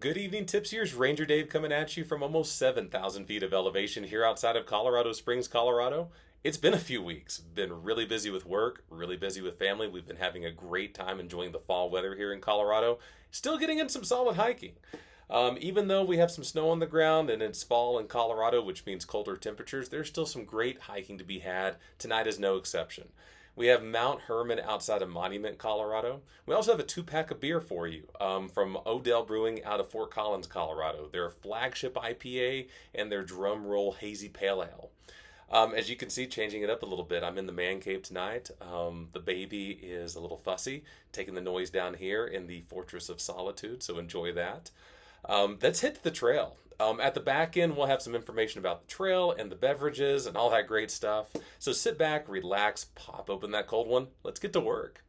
Good evening, Tipsiers. Ranger Dave coming at you from almost 7,000 feet of elevation here outside of Colorado Springs, Colorado. It's been a few weeks. Been really busy with work, really busy with family. We've been having a great time enjoying the fall weather here in Colorado. Still getting in some solid hiking. Even though we have some snow on the ground and it's fall in Colorado, which means colder temperatures, there's still some great hiking to be had. Tonight is no exception. We have Mount Herman outside of Monument, Colorado. We also have a 2-pack of beer for you from Odell Brewing out of Fort Collins, Colorado. Their flagship IPA and their drum roll hazy pale ale. As you can see, changing it up a little bit, I'm in the man cave tonight. The baby is a little fussy, taking the noise down here in the Fortress of Solitude, so enjoy that. Let's hit the trail. At the back end, we'll have some information about the trail and the beverages and all that great stuff. So sit back, relax, pop open that cold one. Let's get to work.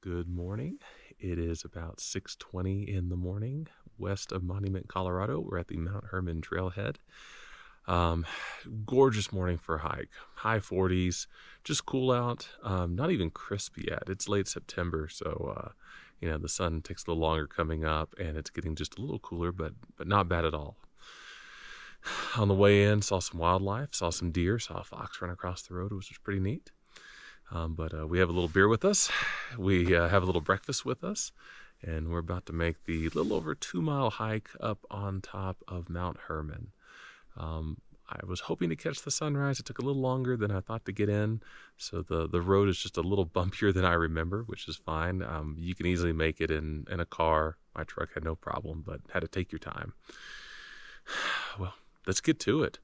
Good morning. It is about 6:20 in the morning, west of Monument, Colorado. We're at the Mount Herman trailhead. Gorgeous morning for a hike. High 40s, just cool out. Not even crisp yet. It's late September, so the sun takes a little longer coming up, and it's getting just a little cooler, but not bad at all. On the way in, saw some wildlife, saw some deer, saw a fox run across the road, which was pretty neat. But we have a little beer with us. We have a little breakfast with us, and we're about to make the little over 2-mile hike up on top of Mount Herman. I was hoping to catch the sunrise. It took a little longer than I thought to get in, so the road is just a little bumpier than I remember, which is fine. You can easily make it in a car. My truck had no problem, but had to take your time. Well, let's get to it.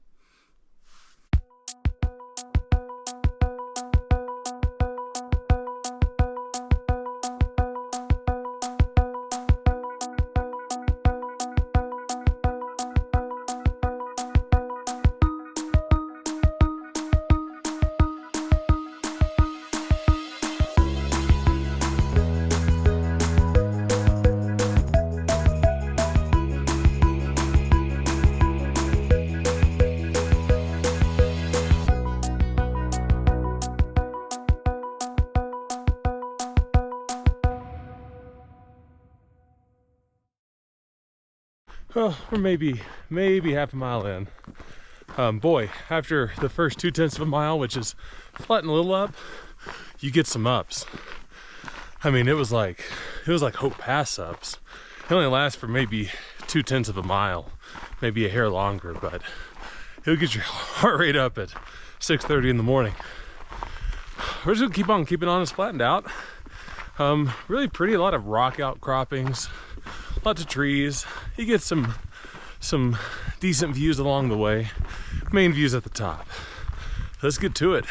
Well, we're maybe half a mile in. Boy, after the first 0.2 of a mile, which is flattening a little up, you get some ups. I mean, it was like Hope Pass ups. It only lasts for maybe 0.2 of a mile, maybe a hair longer, but it'll get your heart rate up at 6:30 in the morning. We're just gonna keep on keeping on. It's flattened out. Really pretty, a lot of rock outcroppings, lots of trees. You get some decent views along the way. Main views at the top. Let's get to it.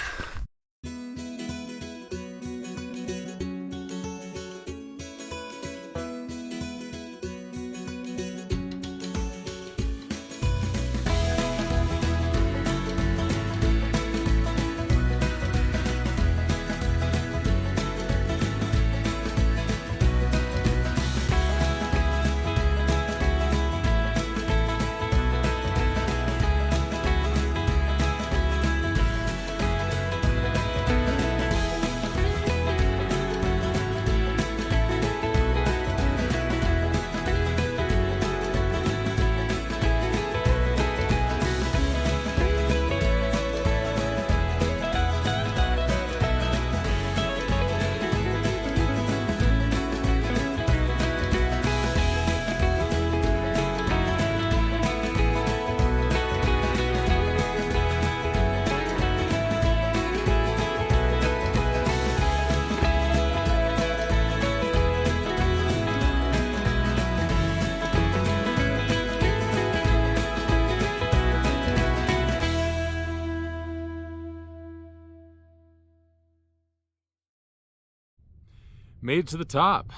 Made it to the top.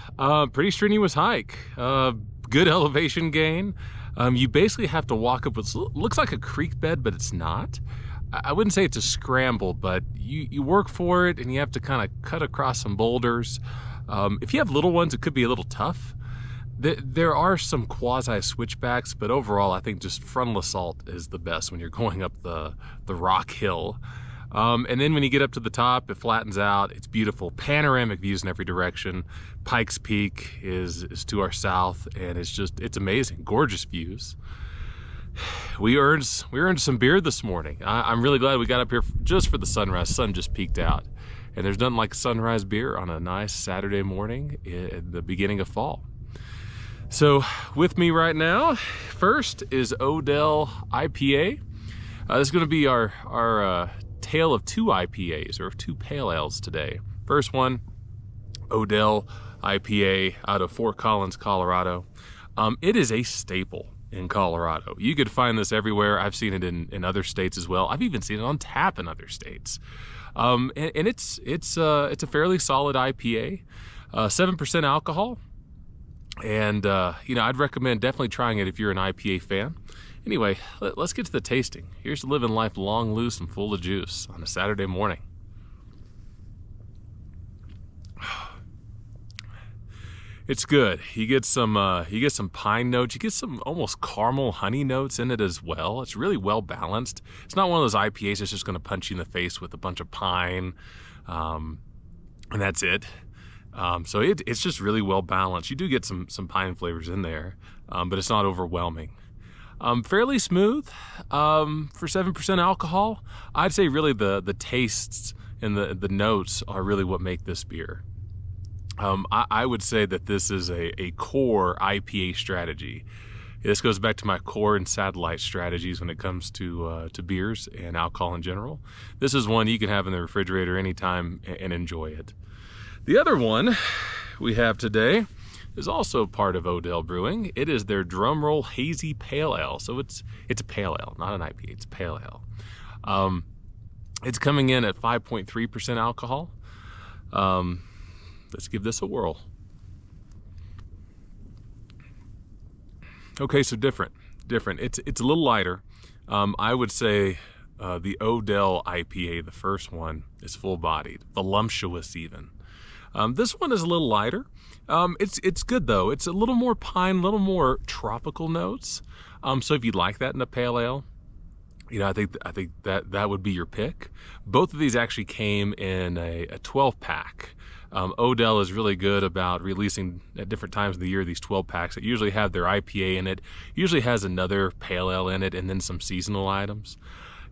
Pretty strenuous hike. Good elevation gain. You basically have to walk up what looks like a creek bed, but it's not. I wouldn't say it's a scramble, but you work for it and you have to kind of cut across some boulders. If you have little ones, it could be a little tough. There are some quasi switchbacks, but overall I think just frontal assault is the best when you're going up the rock hill. And then when you get up to the top, it flattens out. It's beautiful. Panoramic views in every direction. Pikes Peak is to our south, and it's amazing. Gorgeous views. We earned some beer this morning. I'm really glad we got up here just for the sunrise. Sun just peeked out. And there's nothing like sunrise beer on a nice Saturday morning at the beginning of fall. So with me right now, first is Odell IPA. This is going to be our tale of two IPAs, or two pale ales today. First one, Odell IPA out of Fort Collins, Colorado. It is a staple in Colorado. You could find this everywhere. I've seen it in other states as well. I've even seen it on tap in other states. And it's a fairly solid IPA, 7% alcohol. And, I'd recommend definitely trying it if you're an IPA fan. Anyway, let's get to the tasting. Here's to living life long, loose, and full of juice on a Saturday morning. It's good. You get some pine notes. You get some almost caramel honey notes in it as well. It's really well balanced. It's not one of those IPAs that's just going to punch you in the face with a bunch of pine, and that's it. So it's just really well balanced. You do get some pine flavors in there, but it's not overwhelming. Fairly smooth for 7% alcohol. I'd say really the tastes and the notes are really what make this beer. I would say that this is a core IPA strategy. This goes back to my core and satellite strategies when it comes to beers and alcohol in general. This is one you can have in the refrigerator anytime and enjoy it. The other one we have today is also part of Odell Brewing. It is their Drumroll Hazy Pale Ale. So it's a pale ale, not an IPA. It's a pale ale. It's coming in at 5.3% alcohol. Let's give this a whirl. Okay, so different. It's a little lighter. I would say the Odell IPA, the first one, is full-bodied, voluptuous even. This one is a little lighter. It's good though. It's a little more pine, a little more tropical notes. So if you'd like that in a pale ale, I think that would be your pick. Both of these actually came in a 12-pack. Odell is really good about releasing at different times of the year these 12 packs that usually have their IPA in it, usually has another pale ale in it, and then some seasonal items.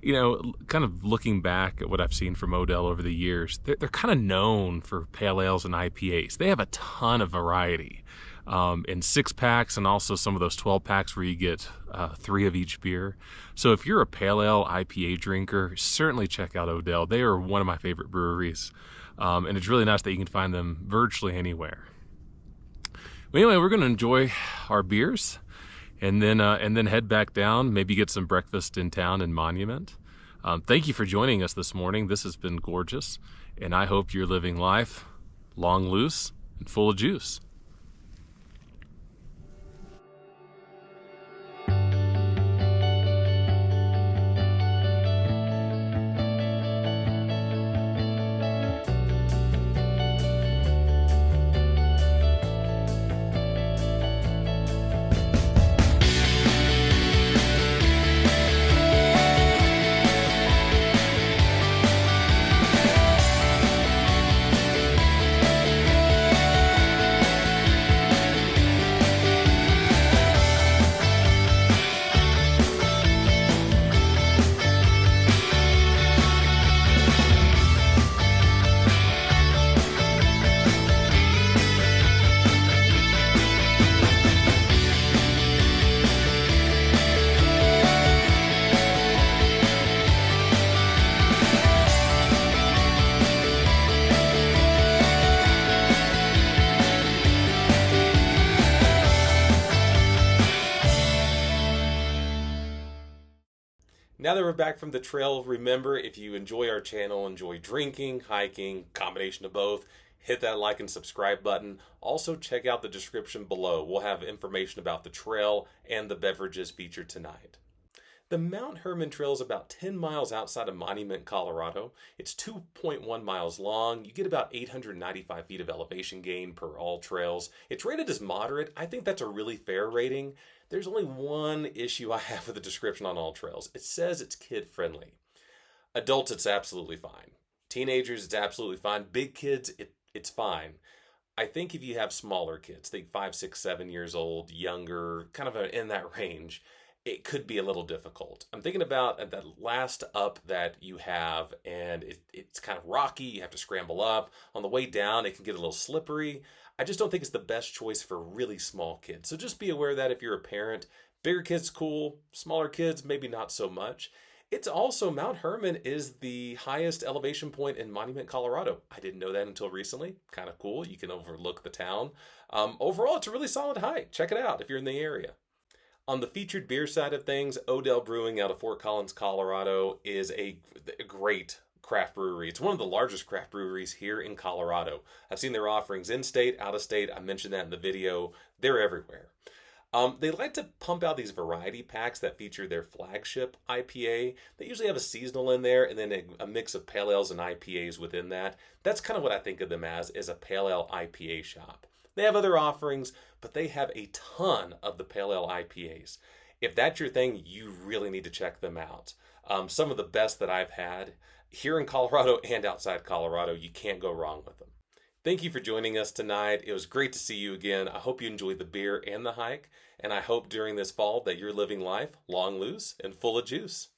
Kind of looking back at what I've seen from Odell over the years, they're kind of known for pale ales and IPAs. They have a ton of variety in 6-packs and also some of those 12 packs where you get 3 of each beer. So if you're a pale ale IPA drinker, certainly check out Odell. They are one of my favorite breweries. And it's really nice that you can find them virtually anywhere. Well, anyway, we're going to enjoy our beers and then head back down, maybe get some breakfast in town in Monument. Thank you for joining us this morning. This has been gorgeous, and I hope you're living life long, loose, and full of juice. Now that we're back from the trail, remember, if you enjoy our channel, enjoy drinking, hiking, combination of both, hit that like and subscribe button. Also, check out the description below. We'll have information about the trail and the beverages featured tonight. The Mount Herman Trail is about 10 miles outside of Monument, Colorado. It's 2.1 miles long. You get about 895 feet of elevation gain per Alltrails. It's rated as moderate. I think that's a really fair rating. There's only one issue I have with the description on Alltrails. It says it's kid-friendly. Adults, it's absolutely fine. Teenagers, it's absolutely fine. Big kids, it's fine. I think if you have smaller kids, think 5, 6, 7 years old, younger, kind of in that range, it could be a little difficult. I'm thinking about that last up that you have, and it's kind of rocky. You have to scramble up. On the way down, it can get a little slippery. I just don't think it's the best choice for really small kids. So just be aware of that if you're a parent. Bigger kids, cool. Smaller kids, maybe not so much. It's also, Mount Herman is the highest elevation point in Monument, Colorado. I didn't know that until recently. Kind of cool. You can overlook the town. Overall, it's a really solid hike. Check it out if you're in the area. On the featured beer side of things, Odell Brewing out of Fort Collins, Colorado is a great craft brewery. It's one of the largest craft breweries here in Colorado. I've seen their offerings in state, out of state. I mentioned that in the video. They're everywhere. They like to pump out these variety packs that feature their flagship IPA. They usually have a seasonal in there and then a mix of pale ales and IPAs within that. That's kind of what I think of them as, is a pale ale IPA shop. They have other offerings, but they have a ton of the pale ale IPAs. If that's your thing, you really need to check them out. Some of the best that I've had here in Colorado and outside Colorado, you can't go wrong with them. Thank you for joining us tonight. It was great to see you again. I hope you enjoyed the beer and the hike, and I hope during this fall that you're living life long, loose, and full of juice.